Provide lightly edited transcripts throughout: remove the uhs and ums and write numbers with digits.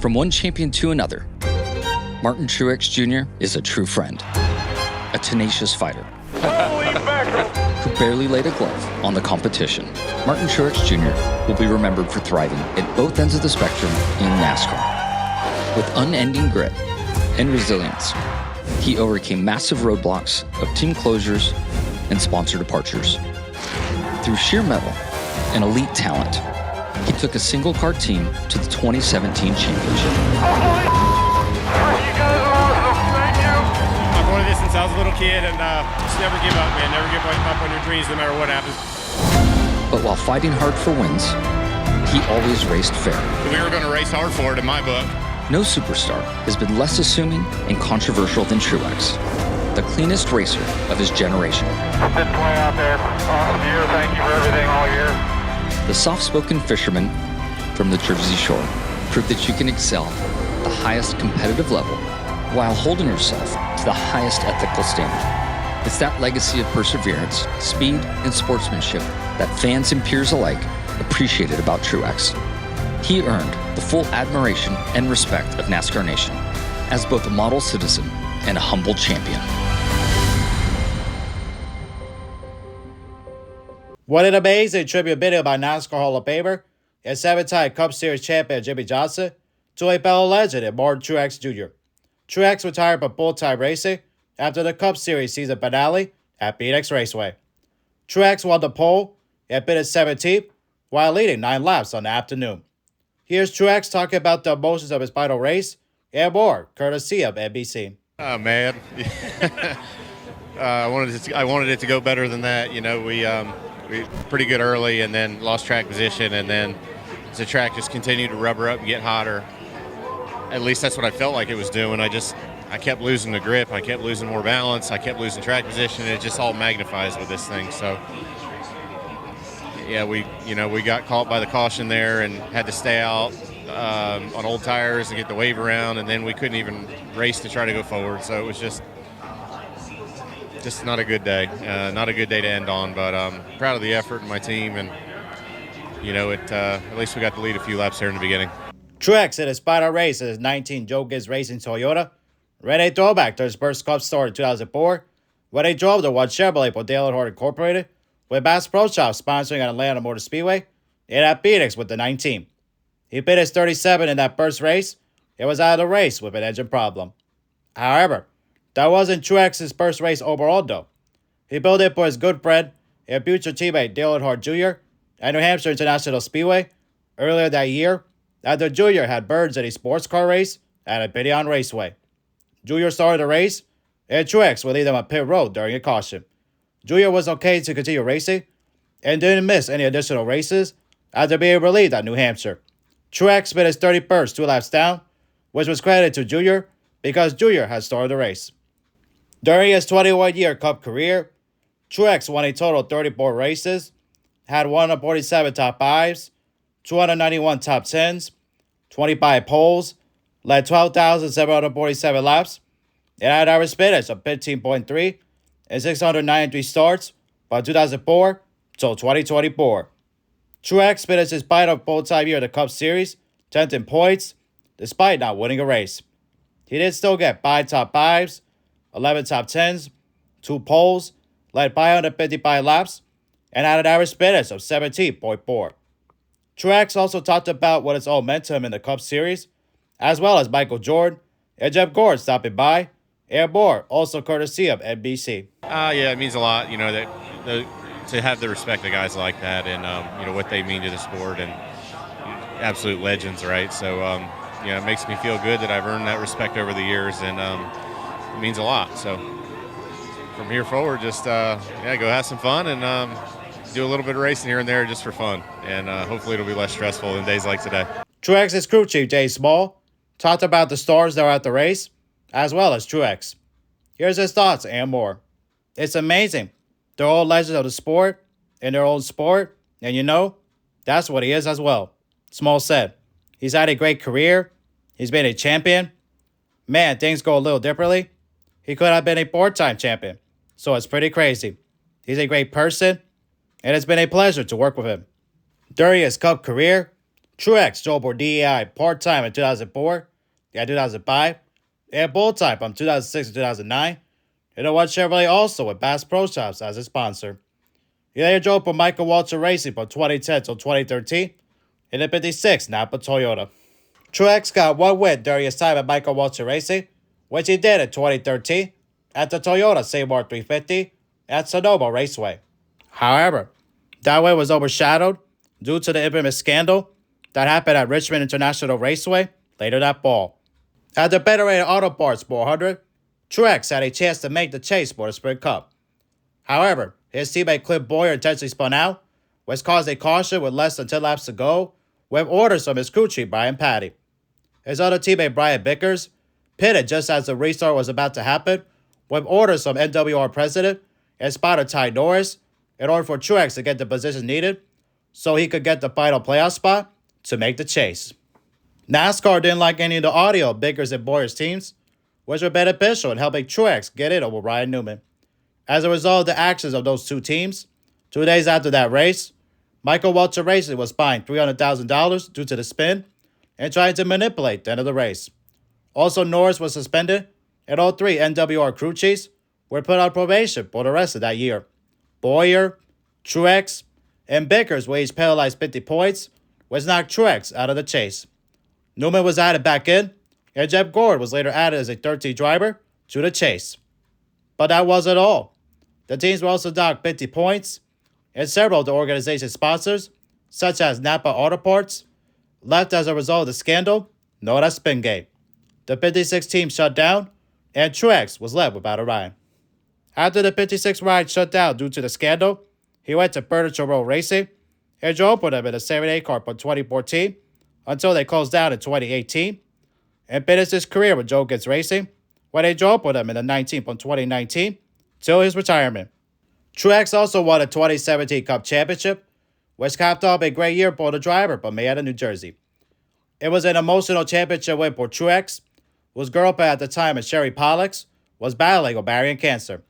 From one champion to another, Martin Truex Jr. is a true friend, a tenacious fighter who barely laid a glove on the competition. Martin Truex Jr. will be remembered for thriving at both ends of the spectrum in NASCAR. With unending grit and resilience, he overcame massive roadblocks of team closures and sponsor departures. Through sheer mettle and elite talent, he took a single-car team to the 2017 championship. I've wanted this since I was a little kid, and just never give up, man. Never give up on your dreams, no matter what happens. But while fighting hard for wins, he always raced fair. We were going to race hard for it, in my book. No superstar has been less assuming and controversial than Truex, the cleanest racer of his generation. Good play out there. Awesome year. Thank you for everything all year. The soft-spoken fisherman from the Jersey Shore proved that you can excel at the highest competitive level while holding yourself to the highest ethical standard. It's that legacy of perseverance, speed, and sportsmanship that fans and peers alike appreciated about Truex. He earned the full admiration and respect of NASCAR Nation as both a model citizen and a humble champion. What an amazing tribute video by NASCAR Hall of Famer and seven-time Cup Series champion Jimmie Johnson to a fellow legend in Martin Truex Jr. Truex retired from full-time racing after the Cup Series season finale at Phoenix Raceway. Truex won the pole and finished 17th while leading 9 laps on the afternoon. Here's Truex talking about the emotions of his final race and more, courtesy of NBC. Oh, man. I wanted it to go better than that. You know, we pretty good early and then lost track position, and then as the track just continued to rubber up and get hotter, at least that's what I felt like it was doing. I kept losing the grip, I kept losing more balance, I kept losing track position, and it just all magnifies with this thing. So yeah, we got caught by the caution there and had to stay out on old tires and get the wave around, and then we couldn't even race to try to go forward. So it was just not a good day. Not a good day to end on, but proud of the effort of my team, and at least we got to lead a few laps there in the beginning. Truex in his final race in his 19 Joe Gibbs Racing Toyota ran a throwback to his first Cup start in 2004 when he drove the one Chevrolet for Dale Earnhardt Incorporated, with Bass Pro Shop sponsoring at Atlanta Motor Speedway and at Phoenix with the 19. He finished 37 in that first race and was out of the race with an engine problem. However, that wasn't Truex's first race overall, though. He built it for his good friend and future teammate Dale Earnhardt Jr. at New Hampshire International Speedway earlier that year after Jr. had birds in a sports car race at a Pidion Raceway. Jr. started the race, and Truex would lead them on pit road during a caution. Jr. was okay to continue racing and didn't miss any additional races after being relieved at New Hampshire. Truex finished 31st 2 laps down, which was credited to Jr. because Jr. had started the race. During his 21-year Cup career, Truex won a total of 34 races, had 147 top 5s, 291 top 10s, 25 poles, led 12,747 laps, and had an average finish of 15.3 and 693 starts from 2004 till 2024. Truex finished his final full-time year in the Cup Series, 10th in points, despite not winning a race. He did still get 5 top 5s, 11 top 10s, 2 poles, led 555 laps, and had an average finish of 17.4. Truex also talked about what it's all meant to him in the Cup Series, as well as Michael Jordan and Jeff Gordon stopping by, and more, also courtesy of NBC. Yeah, it means a lot, to have the respect of guys like that, and what they mean to the sport, and absolute legends, right? So it makes me feel good that I've earned that respect over the years, and it means a lot. So from here forward, just go have some fun and do a little bit of racing here and there just for fun, and hopefully it'll be less stressful than days like today. Truex's crew chief, Jay Small, talked about the stars that were at the race, as well as Truex. Here's his thoughts and more. It's amazing. They're all legends of the sport, in their own sport, and that's what he is as well. Small said, he's had a great career. He's been a champion. Man, things go a little differently. He could have been a 4-time champion, so it's pretty crazy. He's a great person, and it's been a pleasure to work with him. During his Cup career, Truex drove for DEI part-time in 2004, 2005, and full-time from 2006 to 2009, and won Chevrolet also with Bass Pro Shops as a sponsor. He later drove for Michael Waltrip Racing from 2010 till 2013 in the 56 Napa Toyota. Truex got one win during his time at Michael Waltrip Racing, which he did in 2013 at the Toyota Seymour 350 at Sonoma Raceway. However, that win was overshadowed due to the infamous scandal that happened at Richmond International Raceway later that fall. At the Federated Auto Parts 400, Truex had a chance to make the chase for the Sprint Cup. However, his teammate Cliff Bowyer intentionally spun out, which caused a caution with less than 10 laps to go, with orders from his crew chief Brian Patty. His other teammate Brian Bickers pitted just as the restart was about to happen, with orders from NWR president and spotter Ty Norris in order for Truex to get the position needed so he could get the final playoff spot to make the chase. NASCAR didn't like any of the audio of Bickers and Boyer's teams, which were beneficial in helping Truex get in over Ryan Newman. As a result of the actions of those two teams, 2 days after that race, Michael Waltrip Racing was fined $300,000 due to the spin and trying to manipulate the end of the race. Also, Norris was suspended, and all three NWR crew chiefs were put on probation for the rest of that year. Bowyer, Truex, and Bickers were each penalized 50 points, which knocked Truex out of the chase. Newman was added back in, and Jeff Gord was later added as a 13th driver to the chase. But that wasn't all. The teams were also docked 50 points, and several of the organization's sponsors, such as Napa Auto Parts, left as a result of the scandal known as Spingate. The 56 team shut down, and Truex was left without a ride. After the 56 ride shut down due to the scandal, he went to Furniture Row Racing and drove for them in a 7A car from 2014 until they closed down in 2018, and finished his career with Joe Gibbs Racing, where they drove for them in the 19 from 2019 till his retirement. Truex also won a 2017 Cup Championship, which capped off a great year for the driver from Marietta, New Jersey. It was an emotional championship win for Truex, whose girlfriend at the time, Sherry Pollux, was battling ovarian cancer.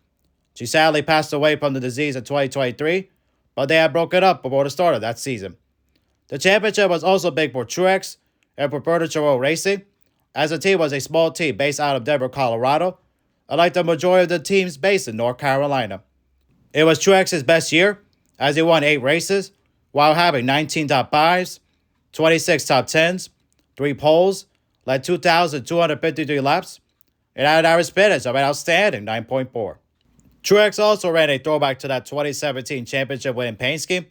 She sadly passed away from the disease in 2023, but they had broken up before the start of that season. The championship was also big for Truex and for Furniture Row Racing, as the team was a small team based out of Denver, Colorado, unlike the majority of the teams based in North Carolina. It was Truex's best year, as he won 8 races, while having 19 top 5s, 26 top 10s, 3 poles, led 2,253 laps, and had an average finish of an outstanding 9.4. Truex also ran a throwback to that 2017 championship winning paint scheme,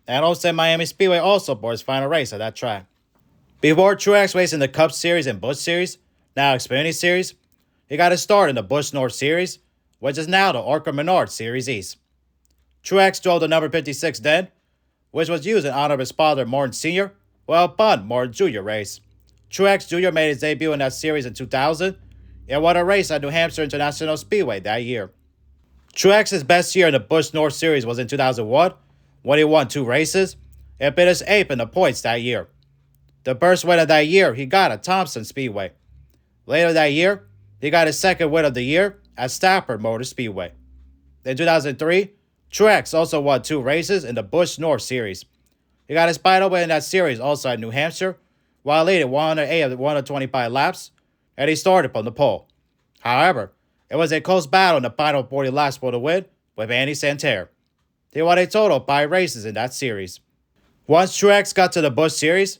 and hosted Miami Speedway also for his final race at that track. Before Truex raced in the Cup Series and Busch Series, now Xfinity Series, he got his start in the Busch North Series, which is now the Orca Menard Series East. Truex drove the number 56 then, which was used in honor of his father Martin Sr., while Bud Martin Jr. race. Truex Jr. made his debut in that series in 2000 and won a race at New Hampshire International Speedway that year. Truex's best year in the Busch North Series was in 2001, when he won 2 races and finished 8th in the points that year. The first win of that year he got at Thompson Speedway. Later that year, he got his second win of the year at Stafford Motor Speedway. In 2003, Truex also won 2 races in the Busch North Series. He got his final win in that series also at New Hampshire, while leading 108 of the 125 laps, and he started from the pole. However, it was a close battle in the final 40 laps for the win with Andy Santerre. He won a total of 5 races in that series. Once Truex got to the Busch Series,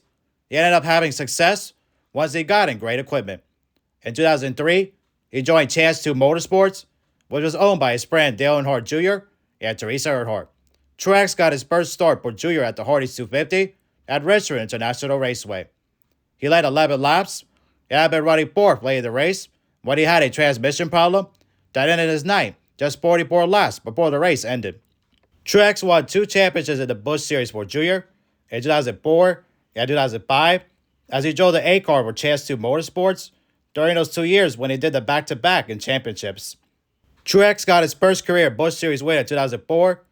he ended up having success once he got in great equipment. In 2003, he joined Chance 2 Motorsports, which was owned by his friend Dale Earnhardt Jr. and Teresa Earnhardt. Truex got his first start for Jr. at the Hardee's 250 at Richmond International Raceway. He led 11 laps and had been running 4th late in the race when he had a transmission problem that ended his night just 44 laps before the race ended. Truex won 2 championships in the Busch Series for Jr. in 2004 and 2005, as he drove the A car for Chance 2 Motorsports during those 2 years when he did the back-to-back in championships. Truex got his first career Busch Series win in 2004,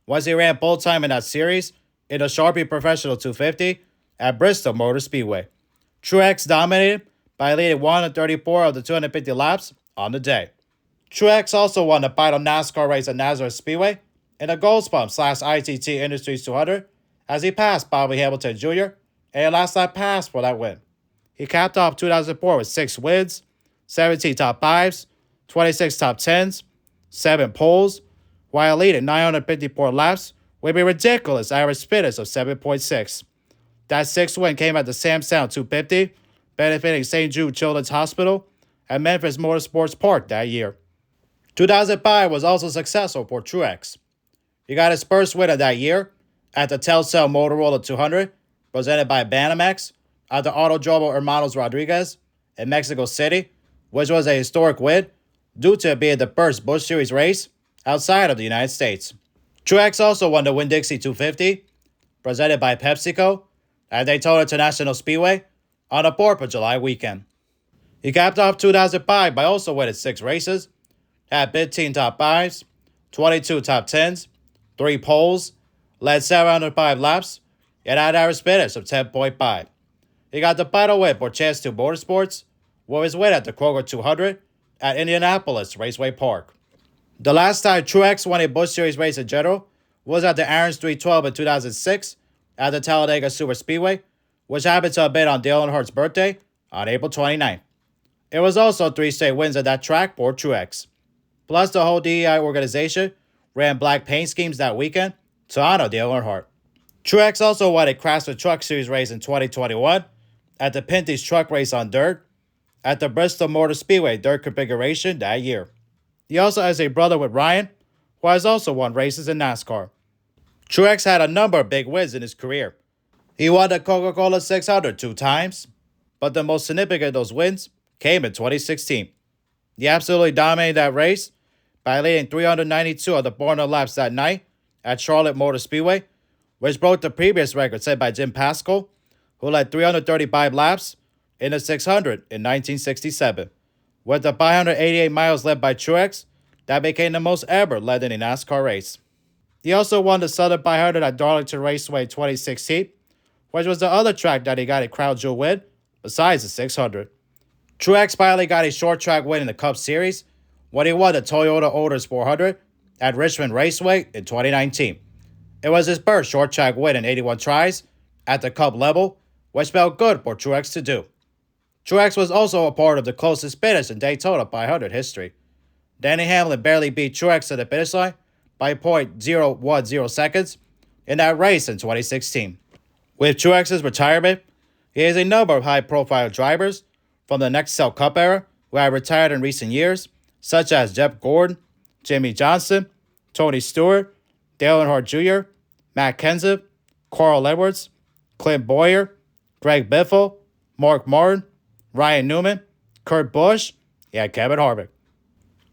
once he ran full-time in that series in the Sharpie Professional 250 at Bristol Motor Speedway. Truex dominated by leading 134 of the 250 laps on the day. Truex also won the final NASCAR race at Nazareth Speedway in the Goldspump / ITT Industries 200 as he passed Bobby Hamilton Jr. and a last lap pass for that win. He capped off 2004 with 6 wins, 17 top 5s, 26 top 10s, 7 poles, while leading 954 laps with a ridiculous average finish of 7.6. That 6th win came at the Sam Sound 250, benefiting St. Jude Children's Hospital at Memphis Motorsports Park that year. 2005 was also successful for Truex. He got his first win of that year at the Telcel Motorola 200, presented by Banamex, at the Autodromo Hermanos Rodriguez in Mexico City, which was a historic win due to it being the first Busch Series race outside of the United States. Truex also won the Winn-Dixie 250, presented by PepsiCo, at Daytona International Speedway on the 4th of July weekend. He capped off 2005 by also winning 6 races, had 15 top 5s, 22 top 10s, 3 poles, led 705 laps, and had an average finish of 10.5. He got the final win for Chance 2 Motorsports with his win at the Kroger 200 at Indianapolis Raceway Park. The last time Truex won a Busch Series race in general was at the Aaron's 312 in 2006 at the Talladega Superspeedway, which happened to have been on Dale Earnhardt's birthday on April 29th. It was also 3 straight wins at that track for Truex. Plus, the whole DEI organization ran black paint schemes that weekend to honor Dale Earnhardt. Truex also won a Chrysler Truck Series race in 2021 at the Pinty's Truck Race on Dirt at the Bristol Motor Speedway Dirt configuration that year. He also has a brother with Ryan, who has also won races in NASCAR. Truex had a number of big wins in his career. He won the Coca-Cola 600 2 times, but the most significant of those wins came in 2016. He absolutely dominated that race by leading 392 of the 400 laps that night at Charlotte Motor Speedway, which broke the previous record set by Jim Pascal, who led 335 laps in the 600 in 1967. With the 588 miles led by Truex, that became the most ever led in a NASCAR race. He also won the Southern 500 at Darlington Raceway 2016, which was the other track that he got a crown jewel win besides the 600. Truex finally got a short track win in the Cup Series when he won the Toyota Owners 400 at Richmond Raceway in 2019. It was his first short track win in 81 tries at the Cup level, which felt good for Truex to do. Truex was also a part of the closest finish in Daytona 500 history. Denny Hamlin barely beat Truex to the finish line by .010 seconds in that race in 2016. With Truex's retirement, he has a number of high-profile drivers from the Nextel Cup era who have retired in recent years, such as Jeff Gordon, Jimmy Johnson, Tony Stewart, Dale Earnhardt Jr., Matt Kenseth, Carl Edwards, Clint Boyer, Greg Biffle, Mark Martin, Ryan Newman, Kurt Busch, and Kevin Harvick.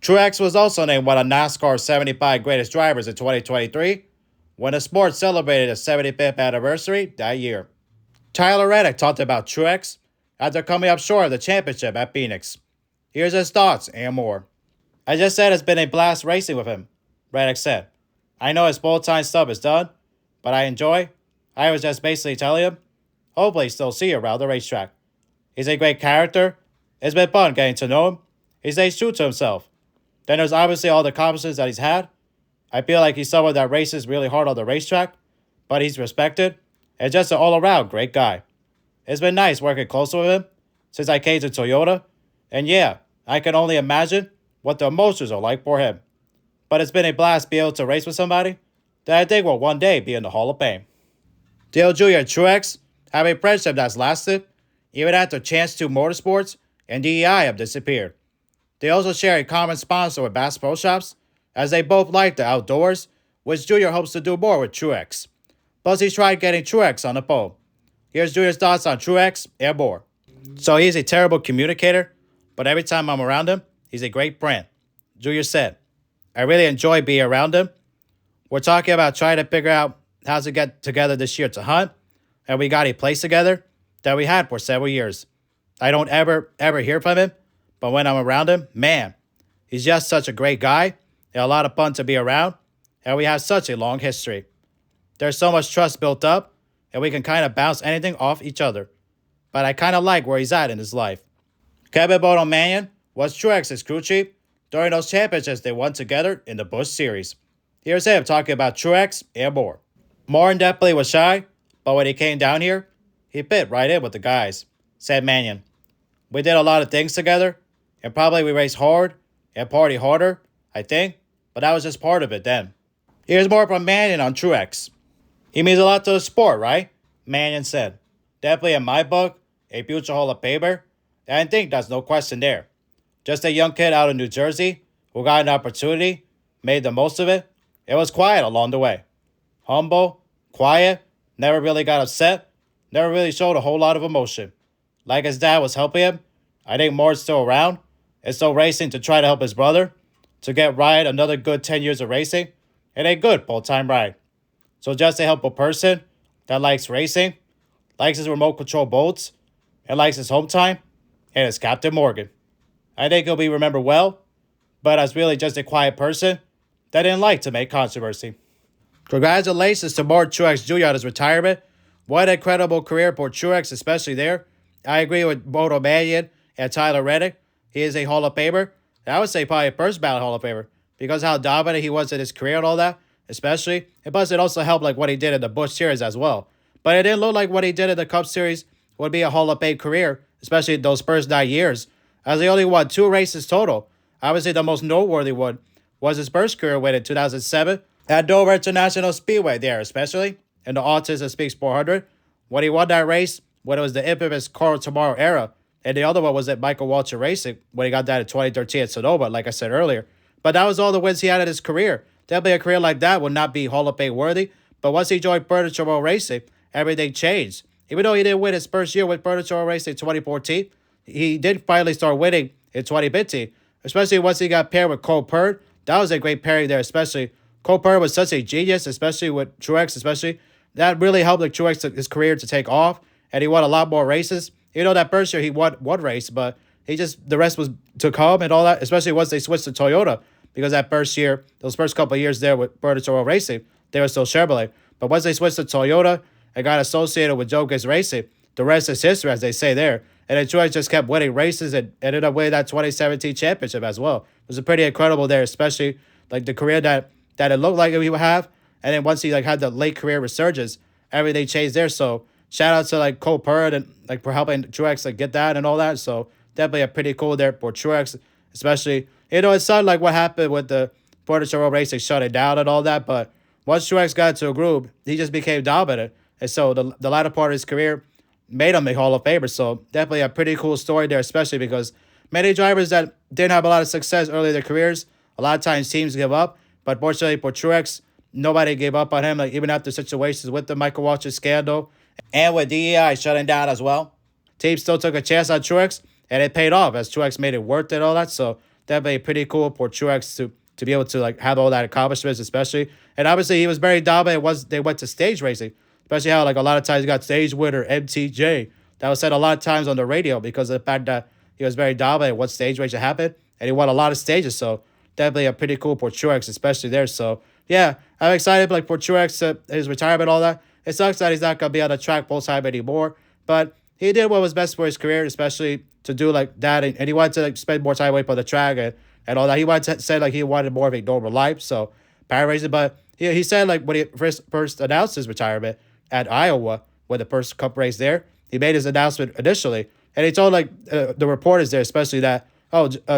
Truex was also named one of NASCAR's 75 greatest drivers in 2023 when the sport celebrated its 75th anniversary that year. Tyler Reddick talked about Truex after coming up short of the championship at Phoenix. Here's his thoughts and more. I just said it's been a blast racing with him, Reddick said. I know his full-time stuff is done, but I was just basically telling him, hopefully still see you around the racetrack. He's a great character. It's been fun getting to know him. He stays true to himself. Then there's obviously all the accomplishments that he's had. I feel like he's someone that races really hard on the racetrack, but he's respected and just an all-around great guy. It's been nice working close with him since I came to Toyota, and yeah, I can only imagine what the emotions are like for him. But it's been a blast being able to race with somebody that I think will one day be in the Hall of Fame. Dale Jr. and Truex have a friendship that's lasted even after Chance 2 Motorsports and DEI have disappeared. They also share a common sponsor with Bass Pro Shops, as they both like the outdoors, which Jr. hopes to do more with Truex. Plus, he's tried getting Truex on the phone. Here's Jr.'s thoughts on Truex and more. So he's a terrible communicator, but every time I'm around him, he's a great friend. Jr. said, I really enjoy being around him. We're talking about trying to figure out how to get together this year to hunt, and we got a place together that we had for several years. I don't ever hear from him, but when I'm around him, man, he's just such a great guy and a lot of fun to be around, and we have such a long history. There's so much trust built up, and we can kind of bounce anything off each other. But I kind of like where he's at in his life. Kevin Bono-Mannion was Truex's crew chief during those championships they won together in the Busch Series. Here's him talking about Truex and more. Martin definitely was shy, but when he came down here, he fit right in with the guys, said Mannion. We did a lot of things together, and probably we raced hard and party harder, I think, but that was just part of it then. Here's more from Mannion on Truex. He means a lot to the sport, right? Mannion said. Definitely in my book, a future Hall of Famer, and I think there's no question there. Just a young kid out of New Jersey who got an opportunity, made the most of it. It was quiet along the way. Humble, quiet, never really got upset, never really showed a whole lot of emotion. Like his dad was helping him, I think Moore's still around, is still racing to try to help his brother, to get right another good 10 years of racing, and a good full-time ride. So just a helpful person that likes racing, likes his remote control boats, and likes his home time, and is Captain Morgan. I think he'll be remembered well, but as really just a quiet person that didn't like to make controversy. Congratulations to Martin Truex Jr. on his retirement. What an incredible career for Truex, especially there. I agree with Moto Mannion and Tyler Reddick. He is a Hall of Famer. I would say probably a first ballot Hall of Famer because how dominant he was in his career and all that, especially. And plus, it also helped like what he did in the Busch Series as well. But it didn't look like what he did in the Cup Series would be a Hall of Fame career, especially those first 9 years, as he only won 2 races total. I would say the most noteworthy one was his first career win in 2007 at Dover International Speedway there, especially in the Autos and Speaks 400. When he won that race, when it was the infamous Carl Tomorrow era, and the other one was at Michael Waltrip Racing when he got that in 2013 at Sonoma, like I said earlier. But that was all the wins he had in his career. Definitely a career like that would not be Hall of Fame worthy. But once he joined Furniture Row Racing, everything changed. Even though he didn't win his first year with Furniture Row Racing in 2014, he did finally start winning in 2015, especially once he got paired with Cole Purd. That was a great pairing there, especially. Cole Purd was such a genius, especially with Truex, especially. That really helped like, Truex his career to take off, and he won a lot more races. You know, that first year he won one race, but the rest was to come and all that, especially once they switched to Toyota, because that first year, those first couple of years there with Furniture Row Racing, they were still Chevrolet. But once they switched to Toyota and got associated with Joe Gibbs Racing, the rest is history, as they say there. And then Truex just kept winning races and ended up winning that 2017 championship as well. It was a pretty incredible there, especially like the career that it looked like he would have. And then once he like had the late career resurgence, everything changed there. So shout out to like Cole Purd and like for helping Truex like get that and all that. So definitely a pretty cool there for Truex, especially. You know, it sounded like what happened with the Furniture Row Racing shutting down and all that. But once Truex got into a groove, he just became dominant. And so the latter part of his career made him a Hall of Famer. So definitely a pretty cool story there, especially because many drivers that didn't have a lot of success early in their careers, a lot of times teams give up. But fortunately for Truex, nobody gave up on him, like even after situations with the Michael Waltrip scandal and with DEI shutting down as well. Teams still took a chance on Truex, and it paid off as Truex made it worth it and all that. So definitely pretty cool for Truex to be able to like have all that accomplishments, especially. And obviously he was very dominant once they went to stage racing, especially how like a lot of times he got stage winner MTJ. That was said a lot of times on the radio because of the fact that he was very dominant once stage racing happened, and he won a lot of stages. So definitely a pretty cool for Truex, especially there. So yeah, I'm excited like for Truex, his retirement, all that. It sucks that he's not gonna be on the track full time anymore, but he did what was best for his career, especially to do like that, and he wanted to like spend more time away from the track and all that. He wanted to say like he wanted more of a normal life, so paraphrasing, but he said like when he first announced his retirement at Iowa, when the first Cup race there, he made his announcement initially, and he told like the reporters there, especially that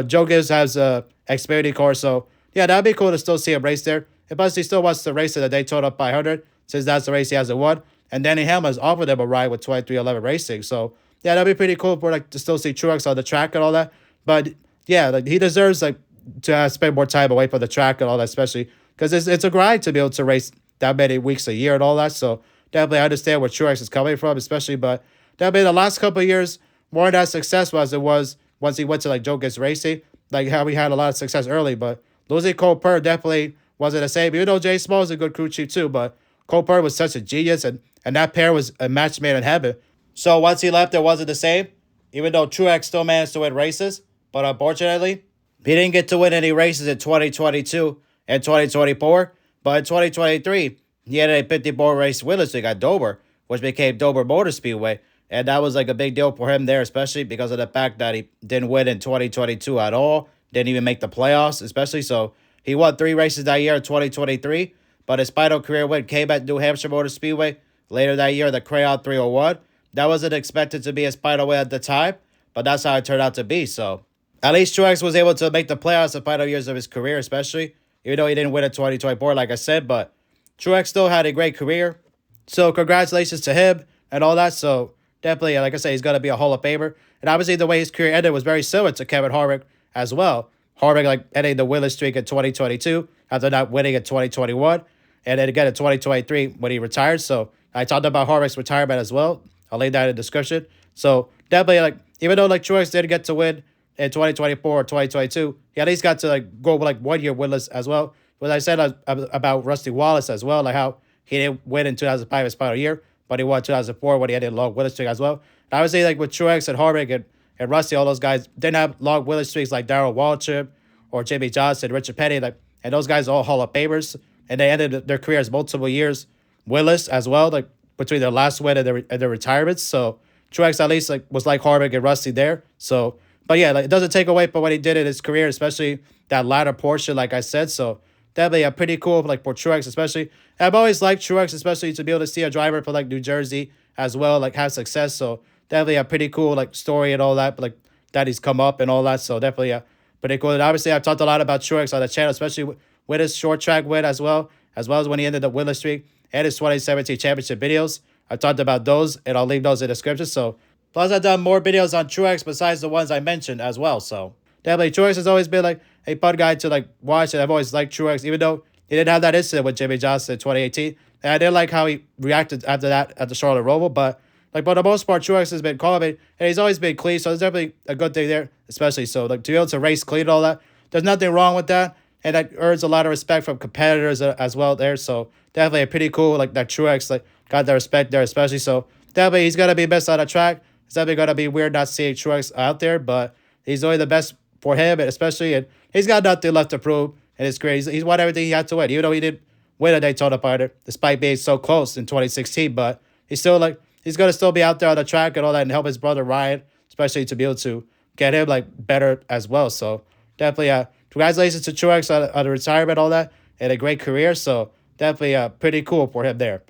Joe Gibbs has a Xfinity car, so yeah, that'd be cool to still see him race there. And plus, he still wants to race at the Daytona 500 since that's the race he hasn't won. And Danny Hamlin has offered him a ride with 2311 Racing. So, yeah, that'd be pretty cool for like to still see Truex on the track and all that. But, yeah, like he deserves like to spend more time away from the track and all that, especially because it's a grind to be able to race that many weeks a year and all that. So, definitely I understand where Truex is coming from, especially. But definitely the last couple of years weren't as successful as it was once he went to like Joe Gibbs Racing. Like how he had a lot of success early, but losing Cole Purd definitely wasn't the same. Even though Jay Small is a good crew chief too, but Cole Purd was such a genius, and that pair was a match made in heaven. So once he left, it wasn't the same. Even though Truex still managed to win races, but unfortunately, he didn't get to win any races in 2022 and 2024. But in 2023, he had a 54 race winning streak at Dover, which became Dover Motor Speedway. And that was like a big deal for him there, especially because of the fact that he didn't win in 2022 at all. Didn't even make the playoffs, especially. So he won 3 races that year in 2023. But his final career win came at New Hampshire Motor Speedway later that year, the Crayon 301. that wasn't expected to be a Speedway at the time, but that's how it turned out to be. So at least Truex was able to make the playoffs the final years of his career, especially, even though he didn't win in 2024, like I said, but Truex still had a great career. So congratulations to him and all that. So definitely, like I said, he's going to be a Hall of Famer. And obviously the way his career ended was very similar to Kevin Harvick as well. Harvick like ending the winless streak in 2022 after not winning in 2021. And then again in 2023 when he retired. So I talked about Harvick's retirement as well. I'll leave that in the description. So definitely, like, even though like Truex didn't get to win in 2024 or 2022, he at least got to like go like 1 year winless as well. What I said about Rusty Wallace as well, like how he didn't win in 2005 his final year, but he won 2004 when he had a long winless streak as well. And I would say like with Truex and Harvick and Rusty, all those guys didn't have long winless streaks like Darrell Waltrip or Jimmy Johnson, Richard Petty, like, and those guys are all Hall of Famers, and they ended their careers multiple years winless as well, like between their last win and their retirements. So Truex at least like was like Harvick and Rusty there. So, but yeah, like it doesn't take away from what he did in his career, especially that latter portion, like I said. So definitely pretty cool like for Truex, especially. And I've always liked Truex, especially to be able to see a driver for like New Jersey as well, like have success. So definitely a pretty cool like story and all that, like that he's come up and all that. So definitely pretty cool. And obviously I've talked a lot about Truex on the channel, especially with his short track win as well as when he ended the winless streak and his 2017 championship videos. I talked about those, and I'll leave those in the description. So, plus I've done more videos on Truex besides the ones I mentioned as well. So, definitely Truex has always been like a fun guy to like watch, and I've always liked Truex, even though he didn't have that incident with Jimmy Johnson in 2018. And I did like how he reacted after that at the Charlotte Roval, but like for the most part, Truex has been calm, and he's always been clean. So, there's definitely a good thing there, especially so like to be able to race clean and all that. There's nothing wrong with that, and that earns a lot of respect from competitors as well there. So, definitely a pretty cool like that Truex like got the respect there, especially. So definitely he's gonna be best on the track. It's definitely gonna be weird not seeing Truex out there, but he's only the best for him, and especially, and he's got nothing left to prove in his career. He's won everything he had to win, even though he didn't win a Daytona fighter, despite being so close in 2016. But he's still like he's gonna still be out there on the track and all that, and help his brother Ryan, especially to be able to get him like better as well. So definitely congratulations to Truex on the retirement, all that, and a great career. So definitely pretty cool for him there.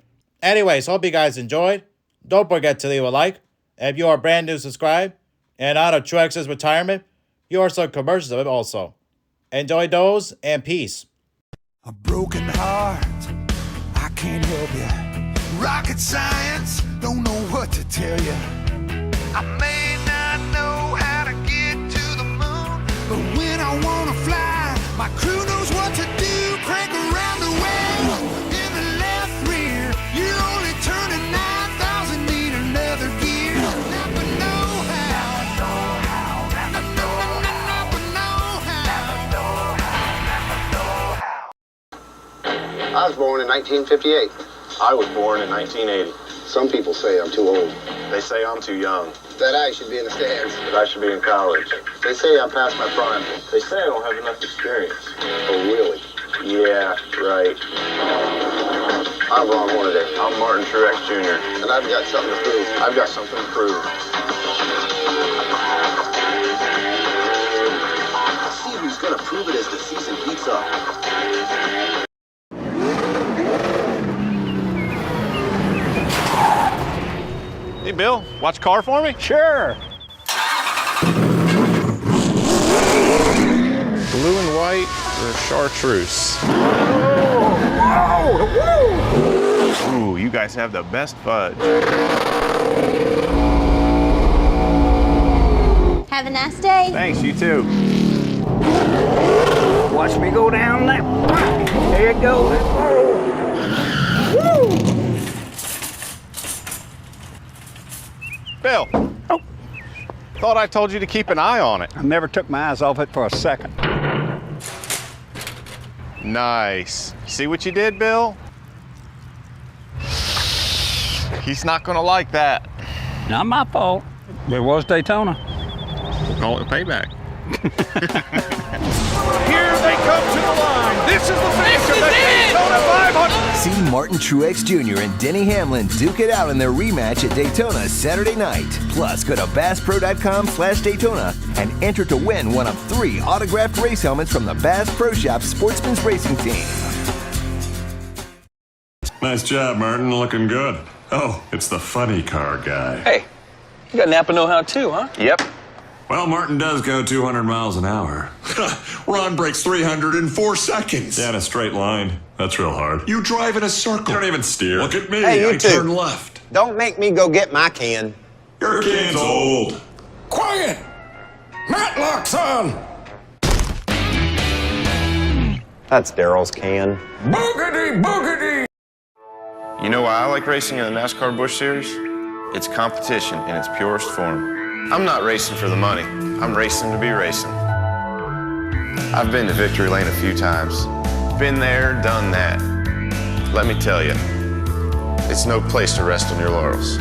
Anyways, hope you guys enjoyed. Don't forget to leave a like. If you are brand new, subscribe. And out of Truex's retirement, you are some commercials of it also. Enjoy those, and peace. A broken heart, I can't help you. Rocket science, don't know what to tell you. I may not know how to get to the moon, but when I wanna fly, my crew knows what to do. Crank around the wheel in the left rear. You're only turning 9,000, need another gear. Never know how. Never know how. I was born in 1958. I was born in 1980. Some people say I'm too old. They say I'm too young. That I should be in the stands. That I should be in college. They say I'm past my prime. They say I don't have enough experience. Oh, really? Yeah, right. I'm Ron Hornaday. I'm Martin Truex Jr. And I've got something to prove. I've got something to prove. Let's see who's going to prove it as the season heats up. Hey, Bill, watch car for me? Sure. Blue and white or chartreuse? Ooh, you guys have the best fudge. Have a nice day. Thanks, you too. Watch me go down that. There it goes. Woo! Bill. Oh. Thought I told you to keep an eye on it. I never took my eyes off it for a second. Nice. See what you did, Bill? He's not gonna like that. Not my fault. It was Daytona. We'll call it payback. Here they come to the line. This is the finish of the Daytona 500. See Martin Truex Jr. and Denny Hamlin duke it out in their rematch at Daytona Saturday night. Plus, go to BassPro.com/Daytona and enter to win one of 3 autographed race helmets from the Bass Pro Shop Sportsman's Racing Team. Nice job, Martin. Looking good. Oh, it's the funny car guy. Hey, you got Napa know-how too, huh? Yep. Well, Martin does go 200 miles an hour. Ron breaks 300 in 4 seconds. Yeah, in a straight line. That's real hard. You drive in a circle. You don't even steer. Look at me. Hey, you I two. turn left. Don't make me go get my can. Your can's old. Quiet! Matlock's on! That's Daryl's can. Boogity, boogity! You know why I like racing in the NASCAR Busch Series? It's competition in its purest form. I'm not racing for the money. I'm racing to be racing. I've been to victory lane a few times. Been there, done that. Let me tell you, it's no place to rest on your laurels.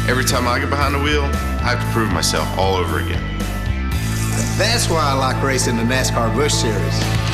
Every time I get behind the wheel, I have to prove myself all over again. That's why I like racing the NASCAR Busch Series.